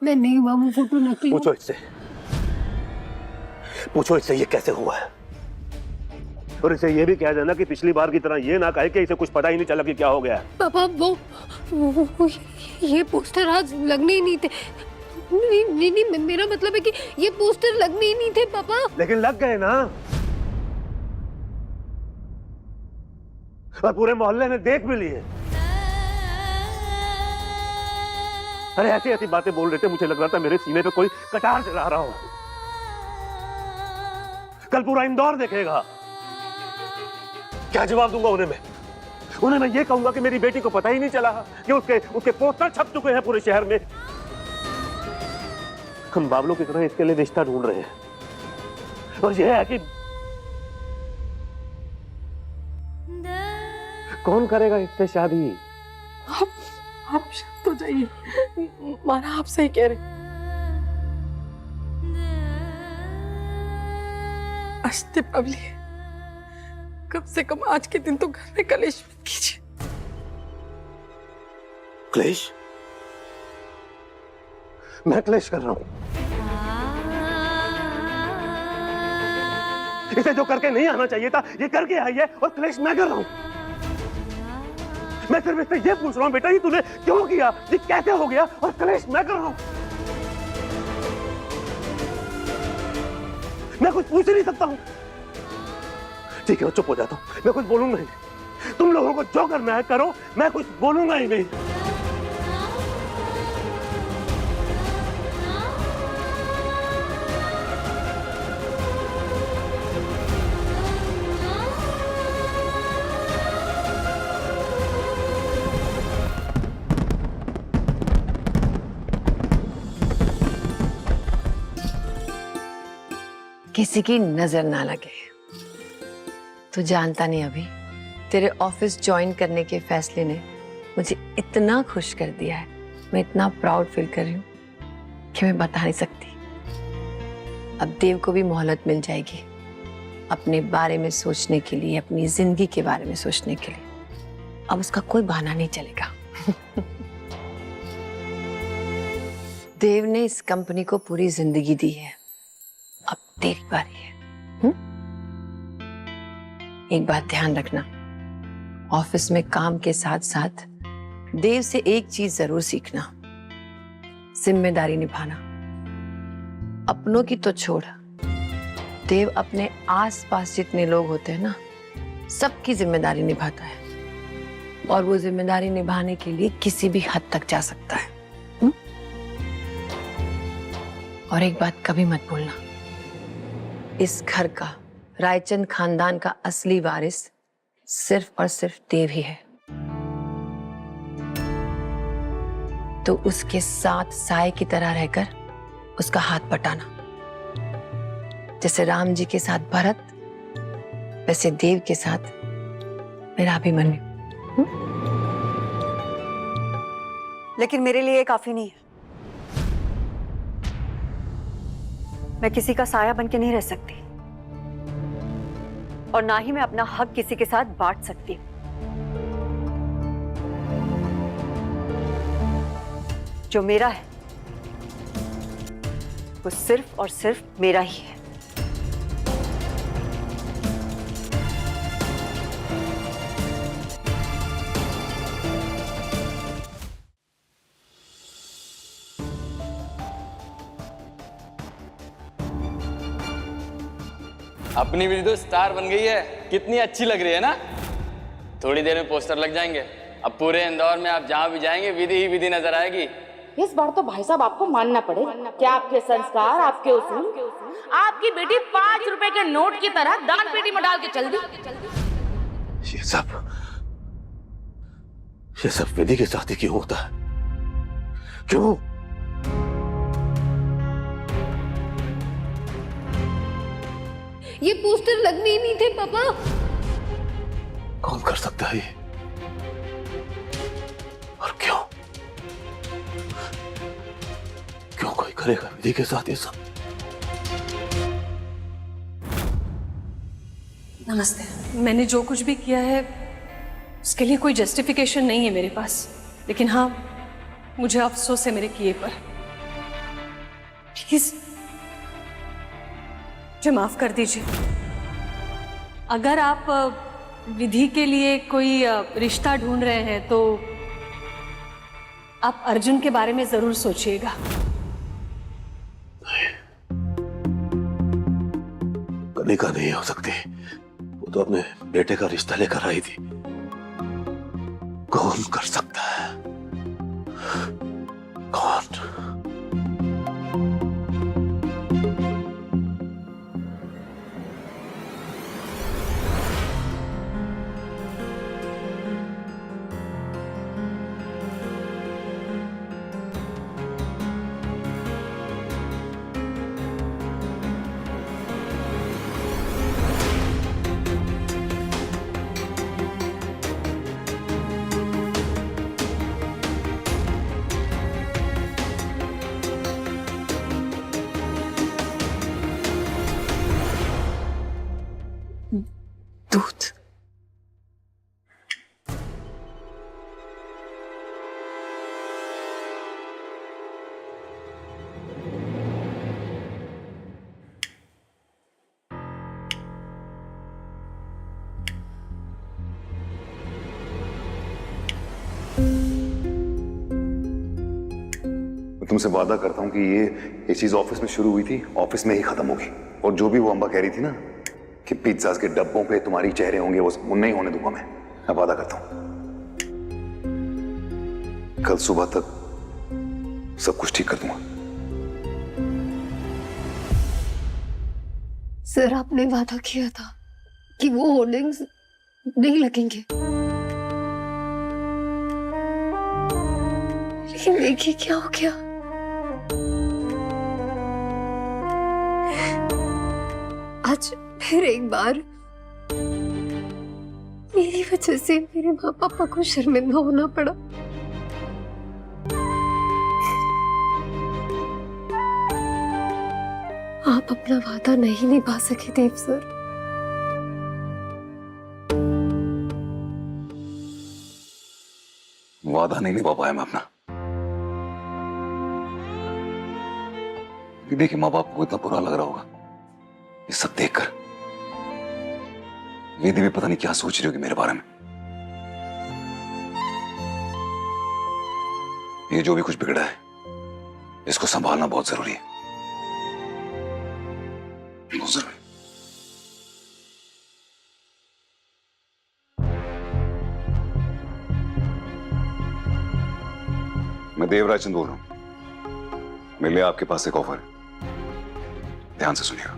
मैं नहीं हुआ, वो फोटो नकली। पूछो इससे ये कैसे हुआ है, और इसे ये भी कह देना कि पिछली बार की तरह ये ना कहे कि इसे कुछ पता ही नहीं चला कि क्या हो गया। पापा वो ये पोस्टर आज लगने ही नहीं थे। नहीं, मेरा मतलब है कि ये पोस्टर लगने ही नहीं थे पापा। लेकिन लग गए ना, और पूरे मोहल्ले ने देख भी लिए। अरे ऐसी ऐसी बातें बोल रहे थे, मुझे लग रहा था मेरे सीने पे कोई कटार चला रहा हो। कल पूरा इंदौर देखेगा। क्या जवाब दूंगा उन्हें मैं ये कहूंगा कि मेरी बेटी को पता ही नहीं चला कि उसके पोस्टर छप चुके हैं पूरे शहर में। हम बाबलों की तरह इसके लिए रिश्ता ढूंढ रहे हैं, और यह है कि कौन करेगा इससे शादी। आप शांत हो जाइए, माना आप सही कह रहे। आज दीपावली है, कम से कम आज के दिन तो घर में कलेश मत कीजिए। क्लेश? मैं क्लेश कर रहा हूं? इसे जो करके नहीं आना चाहिए था ये करके आई है, और क्लेश मैं कर रहा हूं। मैं सिर्फ इससे ये पूछ रहा हूं बेटा, ये तूने क्यों किया, ये कैसे हो गया, और क्लेश मैं कर रहा हूं। मैं कुछ पूछ ही नहीं सकता हूं। ठीक है, चुप हो जाता हूं, मैं कुछ बोलूंगा नहीं। तुम लोगों को जो करना है करो, मैं कुछ बोलूंगा ही नहीं। किसी की नजर ना लगे। तू जानता नहीं अभी, तेरे ऑफिस ज्वाइन करने के फैसले ने मुझे इतना खुश कर दिया है, मैं इतना प्राउड फील कर रही हूँ कि मैं बता नहीं सकती। अब देव को भी मोहलत मिल जाएगी अपने बारे में सोचने के लिए, अपनी जिंदगी के बारे में सोचने के लिए। अब उसका कोई बहाना नहीं चलेगा। देव ने इस कंपनी को पूरी जिंदगी दी है, अब तेरी बारी है। एक बात ध्यान रखना, ऑफिस में काम के साथ साथ देव से एक चीज जरूर सीखना, जिम्मेदारी निभाना। अपनों की तो छोड़, देव अपने आसपास जितने लोग होते हैं ना, सबकी जिम्मेदारी निभाता है, और वो जिम्मेदारी निभाने के लिए किसी भी हद तक जा सकता है। और एक बात कभी मत भूलना, इस घर का, रायचंद खानदान का असली वारिस सिर्फ और सिर्फ देव ही है। तो उसके साथ साए की तरह रहकर उसका हाथ बटाना। जैसे राम जी के साथ भरत, वैसे देव के साथ मेरा अभिमन्यु। लेकिन मेरे लिए ये काफी नहीं है। मैं किसी का साया बन के नहीं रह सकती, और ना ही मैं अपना हक किसी के साथ बांट सकती। जो मेरा है वो सिर्फ और सिर्फ मेरा ही है। अपनी भी तो स्टार बन गई है, कितनी अच्छी लग रही है ना। थोड़ी देर में पोस्टर लग जाएंगे, अब पूरे इंदौर में आप जहाँ भी जाएंगे विधि ही विधि नजर आएगी। इस बार तो भाई साहब आपको मानना पड़े, क्या आपके संस्कार, आपके उसूल। आपकी बेटी 5 रुपए के नोट की तरह दान पेटी में डाल के चल दी। ये सब विधि के साथ ही क्यों होता है? क्यों? ये पोस्टर लगने ही नहीं थे पापा। कौन कर सकता है ये, और क्यों? क्यों कोई करेगा विधि के साथ ये सब? नमस्ते। मैंने जो कुछ भी किया है उसके लिए कोई जस्टिफिकेशन नहीं है मेरे पास, लेकिन हाँ, मुझे अफसोस है मेरे किए पर। प्लीज मुझे माफ कर दीजिए। अगर आप विधि के लिए कोई रिश्ता ढूंढ रहे हैं तो आप अर्जुन के बारे में जरूर सोचिएगा। कनिका नहीं हो सकती, वो तो अपने बेटे का रिश्ता लेकर आई थी। कौन कर सकता है? कौन? दूध। मैं तुमसे वादा करता हूं कि ये चीज ऑफिस में शुरू हुई थी, ऑफिस में ही खत्म होगी। और जो भी वो अम्बा कह रही थी ना कि पिज्जाज के डब्बों पे तुम्हारी चेहरे होंगे, वो नहीं होने दूंगा मैं वादा करता हूं। कल सुबह तक सब कुछ ठीक कर दूंगा। सर, आपने वादा किया था कि वो होर्डिंग्स नहीं लगेंगे, लेकिन देखिए क्या हो गया। आज फिर एक बार मेरी वजह से मेरे माँ पापा को शर्मिंदा होना पड़ा। आप अपना वादा नहीं निभा सके देव सर। वादा नहीं निभा पाया मैं अपना। देखिए, माँ बाप को इतना बुरा लग रहा होगा ये सब देखकर। वेदी भी पता नहीं क्या सोच रही होगी मेरे बारे में। ये जो भी कुछ बिगड़ा है, इसको संभालना बहुत जरूरी है, बहुत जरूरी। मैं देवराज चंद बोल रहा हूं। मेरे लिए आपके पास एक ऑफर है, ध्यान से सुनिएगा।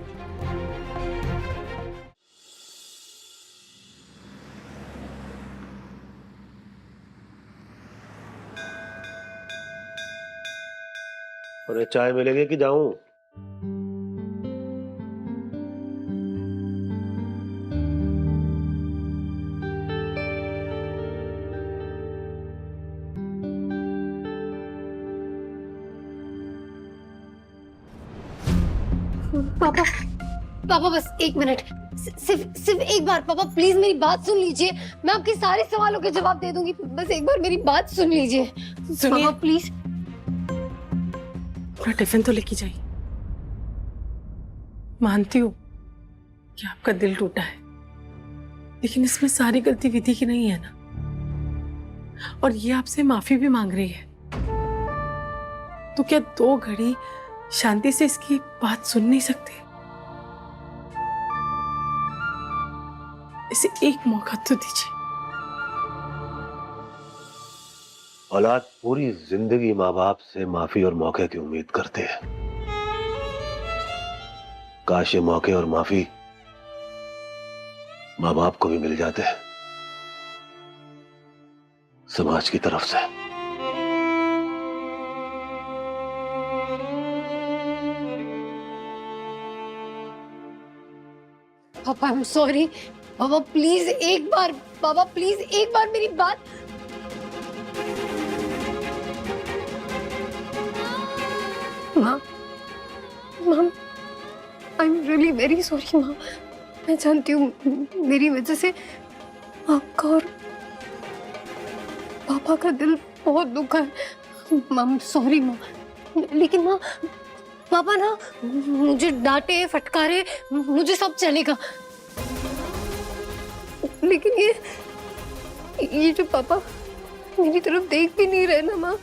अरे चाय मिलेगी कि जाऊं? पापा, पापा बस एक मिनट, सिर्फ एक बार पापा प्लीज मेरी बात सुन लीजिए। मैं आपके सारे सवालों के जवाब दे दूंगी, बस एक बार मेरी बात सुन लीजिए। सुनिए। पापा प्लीज। अपना टिफिन तो लेके जाइए। मानती हूँ कि आपका दिल टूटा है, लेकिन इसमें सारी गलती विधि की नहीं है ना, और ये आपसे माफी भी मांग रही है। तो क्या 2 घड़ी शांति से इसकी बात सुन नहीं सकते? इसे एक मौका तो दीजिए। औलाद पूरी जिंदगी माँ बाप से माफी और मौके की उम्मीद करते हैं। काश ये मौके और माफी माँ बाप को भी मिल जाते हैं समाज की तरफ से। पापा आई एम सॉरी। पापा प्लीज एक बार, पापा प्लीज एक बार मेरी बात। माँ, माँ I am really very sorry माँ। मैं जानती हूँ मेरी वजह से आपका और पापा का दिल बहुत दुखा है। माँ सॉरी माँ, लेकिन माँ पापा ना मुझे डांटे फटकारे मुझे सब चलेगा, लेकिन ये जो पापा मेरी तरफ देख भी नहीं रहे ना माँ,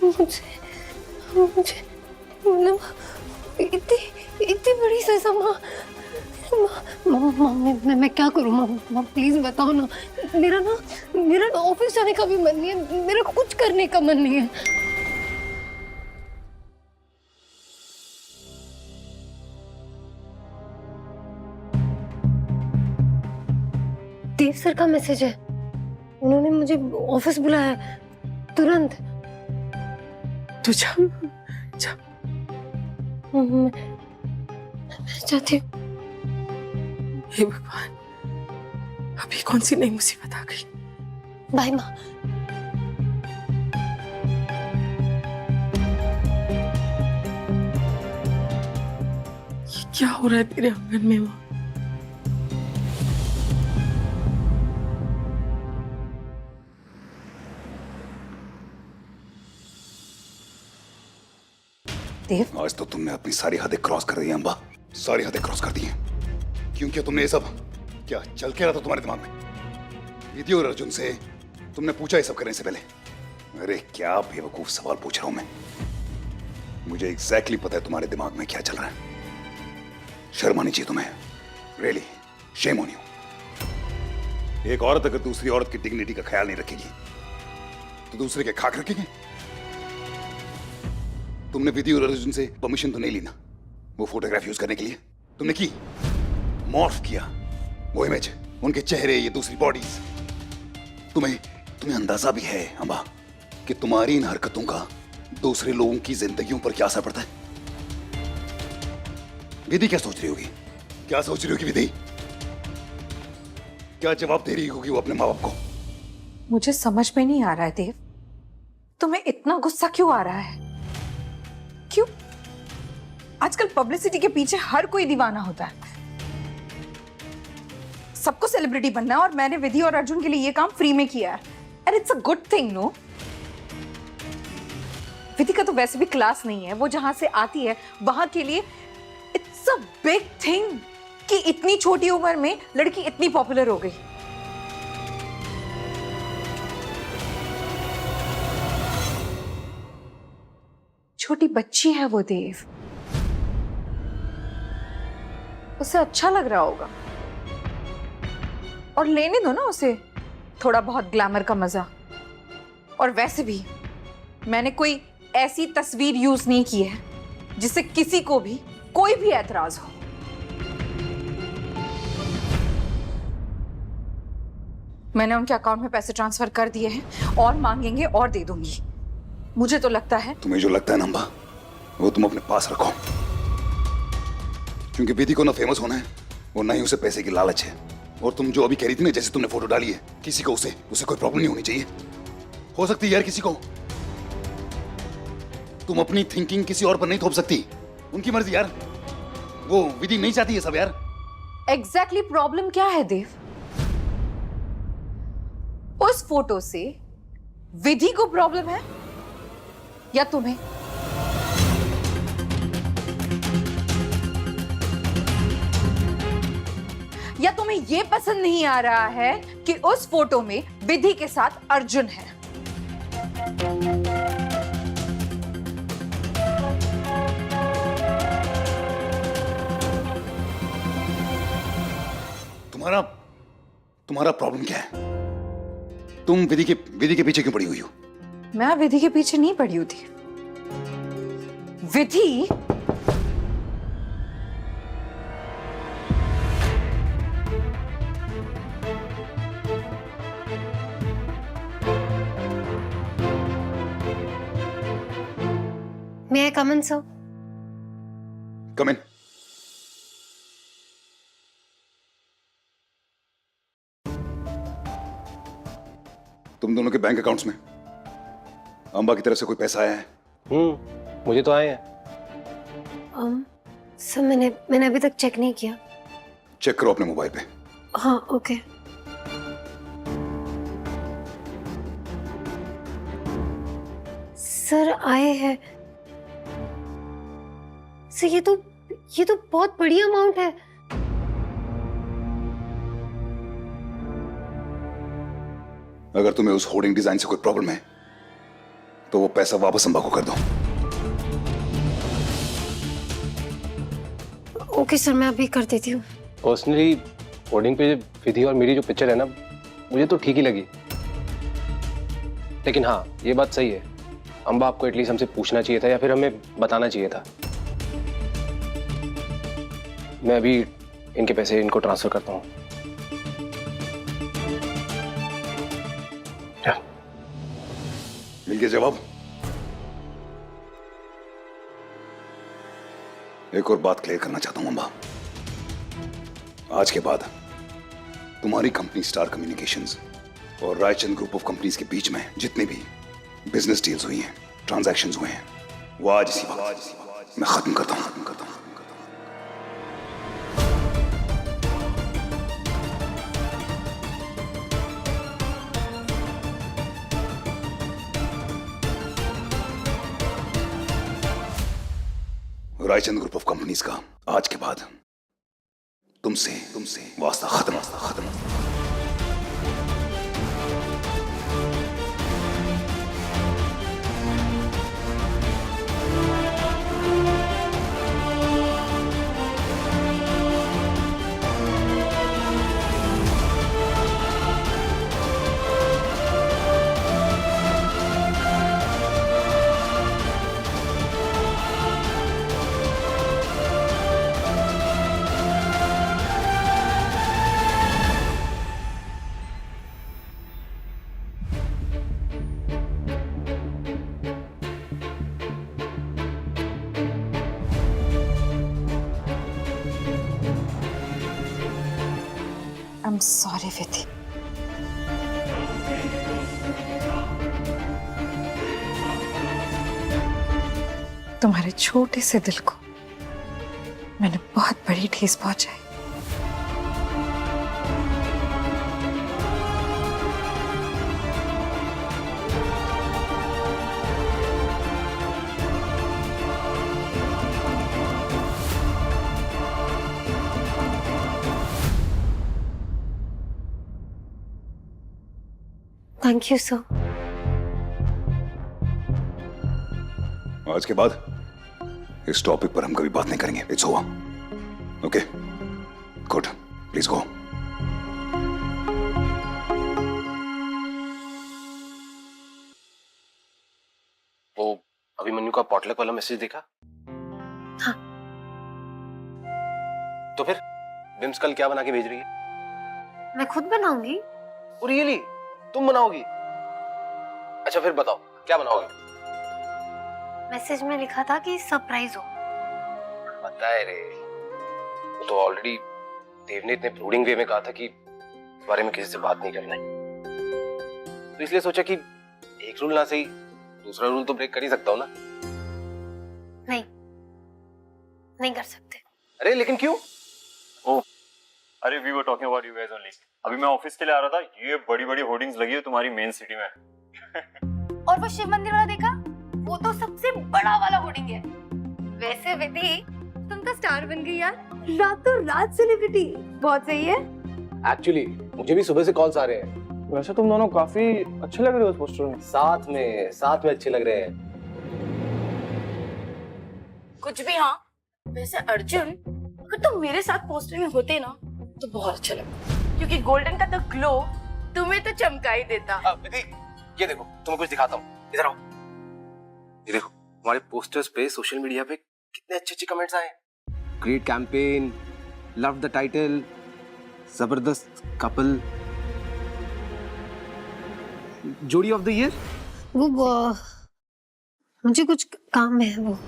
मुझे मतलब इतनी बड़ी सजा माँ। मैं क्या करूँ माँ प्लीज बताओ ना। मेरा ऑफिस जाने का भी मन नहीं है, मेरा कुछ करने का मन नहीं है। देव सर का मैसेज है, उन्होंने मुझे ऑफिस बुलाया है तुरंत। तू जा जा। मैं चाहती हूँ। हे भगवान, अभी कौन सी नई मुसीबत आ गई। बाय माँ। ये क्या हो रहा है तेरे आंगन में माँ? देव, आज तो तुमने अपनी सारी हदें क्रॉस कर दी अम्बा, सारी हदें क्रॉस कर दी हैं। क्यों किया तुमने ये सब? क्या चल के रहा था तुम्हारे दिमाग में? विधि और अर्जुन से तुमने पूछा ये सब करने से पहले? अरे क्या बेवकूफ सवाल पूछ रहा हूं मैं। मुझे एग्जैक्टली पता है तुम्हारे दिमाग में क्या चल रहा है। शर्म आनी चाहिए तुम्हें। Really shame on you. एक औरत अगर दूसरी औरत की डिग्निटी का ख्याल नहीं रखेगी तो दूसरे के खाक रखेंगे। तुमने विधि और अर्जुन से परमिशन तो नहीं ली ना वो फोटोग्राफ यूज करने के लिए? तुमने की, मॉर्फ किया वो इमेज, उनके चेहरे, ये दूसरी बॉडीज। तुम्हें अंदाजा भी है अम्बा कि तुम्हारी इन हरकतों का दूसरे लोगों की जिंदगियों पर क्या असर पड़ता है? विधि क्या सोच रही होगी? क्या सोच रही होगी विधि? क्या जवाब दे रही होगी वो अपने माँ बाप को? मुझे समझ में नहीं आ रहा है देव, तुम्हें इतना गुस्सा क्यों आ रहा है? क्यों? आजकल पब्लिसिटी के पीछे हर कोई दीवाना होता है। सबको सेलिब्रिटी बनना है और मैंने विधि और अर्जुन के लिए ये काम फ्री में किया है। And it's a good thing, no? Vidhi का तो वैसे भी क्लास नहीं है, वो जहां से आती है वहां के लिए इट्स अ बिग थिंग कि इतनी छोटी उम्र में लड़की इतनी पॉपुलर हो गई। छोटी बच्ची है वो देव, उसे अच्छा लग रहा होगा और लेने दो ना उसे थोड़ा बहुत ग्लैमर का मजा। और वैसे भी मैंने कोई ऐसी तस्वीर यूज नहीं की है जिससे किसी को भी कोई भी ऐतराज हो। मैंने उनके अकाउंट में पैसे ट्रांसफर कर दिए हैं और मांगेंगे और दे दूंगी। मुझे तो लगता है, तुम्हें जो लगता है नंबा वो तुम अपने पास रखो, क्योंकि विधि को ना फेमस होना है और ना ही उसे पैसे की लालच है। और तुम जो अभी कह रही थी ना, जैसे तुमने फोटो डाली है, किसी को उसे कोई प्रॉब्लम नहीं होनी चाहिए। हो सकती है यार किसी को, तुम अपनी थिंकिंग किसी और पर नहीं थोप सकती। उनकी मर्जी यार, वो विधि नहीं चाहती है सब यार। एग्जैक्टली प्रॉब्लम क्या है देव? उस फोटो से विधि को प्रॉब्लम है या तुम्हें? या तुम्हें यह पसंद नहीं आ रहा है कि उस फोटो में विधि के साथ अर्जुन है? तुम्हारा प्रॉब्लम क्या है? तुम विधि के पीछे क्यों पड़ी हुई हो? मैं विधि के पीछे नहीं पड़ी हुई थी। विधि May I come in, sir? Come in. तुम दोनों के बैंक अकाउंट्स में अंबा की तरफ से कोई पैसा आया है? मुझे तो आए हैं। सर मैंने अभी तक चेक नहीं किया। चेक करो अपने मोबाइल पे। हाँ ओके। सर आए हैं से ये तो बहुत बड़ी अमाउंट है। अगर तुम्हें उस होर्डिंग डिजाइन से कोई प्रॉब्लम है तो वो पैसा वापस अंबा को कर दो। ओके सर, मैं अभी कर देती हूँ। पर्सनली होर्डिंग पे विधि और मेरी जो पिक्चर है ना, मुझे तो ठीक ही लगी। लेकिन हाँ, ये बात सही है, अंबा आपको एटलीस्ट हमसे पूछना चाहिए था या फिर हमें बताना चाहिए था। मैं अभी इनके पैसे इनको ट्रांसफर करता हूँ। मिल गया जवाब? एक और बात क्लियर करना चाहता हूं अंबा। आज के बाद तुम्हारी कंपनी स्टार कम्युनिकेशंस और रायचंद ग्रुप ऑफ कंपनीज के बीच में जितने भी बिजनेस डील्स हुई हैं, ट्रांजैक्शंस हुए हैं, वो आज इसी वक्त मैं खत्म करता हूं। रायचंद ग्रुप ऑफ कंपनीज का आज के बाद तुमसे वास्ता खत्म। I'm sorry, विधि। तुम्हारे छोटे से दिल को मैंने बहुत बड़ी ठेस पहुंचाई। Thank you sir. आज के बाद इस टॉपिक पर हम कभी बात नहीं करेंगे। It's over. Okay, good, please go. वो अभिमन्यु का पॉटलक वाला मैसेज देखा? हाँ। तो फिर बिम्स कल क्या बना के भेज रही है? मैं खुद बनाऊंगी। रियली? तुम बनाओगी? अच्छा फिर बताओ क्या बनाओगी? मैसेज में लिखा था कि सरप्राइज हो। पता है रे, वो तो ऑलरेडी देव ने इतने प्रूडिंग वे में कहा था कि इस बारे में किसी से बात नहीं करना है, तो इसलिए सोचा कि एक रूल ना सही दूसरा रूल तो ब्रेक कर ही सकता हूँ ना। नहीं कर सकते। अरे लेकिन क्यों? अरे we were talking about you guys only. अभी मैं ऑफिस के लिए आ रहा था, ये बड़ी बड़ी होर्डिंग्स लगी है तुम्हारी मेन सिटी में। और वो शिव मंदिर वाला देखा? वो तो सबसे बड़ा वाला होर्डिंग है। वैसे विधि, तुम तो स्टार बन गई यार, रातों रात सेलिब्रिटी। बहुत सही है। एक्चुअली मुझे भी सुबह से कॉल्स आ रहे हैं। वैसे तुम दोनों काफी अच्छे लग रहे हो उस पोस्टर में। साथ में अच्छे लग रहे हैं। कुछ भी। हाँ वैसे अर्जुन, अगर तुम मेरे साथ पोस्टर में होते ना तो बहुत अच्छा लगता, क्योंकि गोल्डन का तो ग्लो तुम्हें तो चमका ही देता। विधि, ये देखो तुम्हें कुछ दिखाता हूँ, इधर आओ। ये देखो हमारे पोस्टर्स पे सोशल मीडिया पे कितने अच्छे कमेंट्स आए। Great campaign, love the title, जबरदस्त कपल, जोड़ी ऑफ द ईयर। वो मुझे कुछ काम है वो।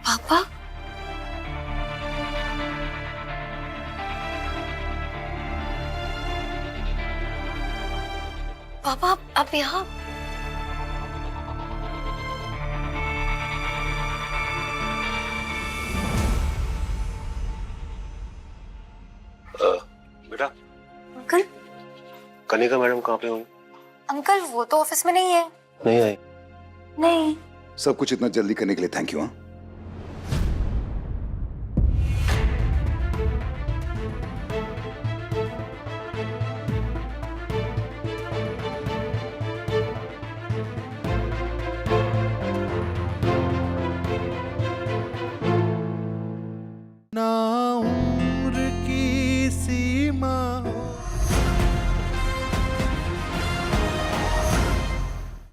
पापा, पापा आप यहाँ? बेटा कनिका मैडम कहाँ पे होंगी? अंकल वो तो ऑफिस में नहीं है। नहीं आई? नहीं। सब कुछ इतना जल्दी करने के लिए थैंक यू। हाँ,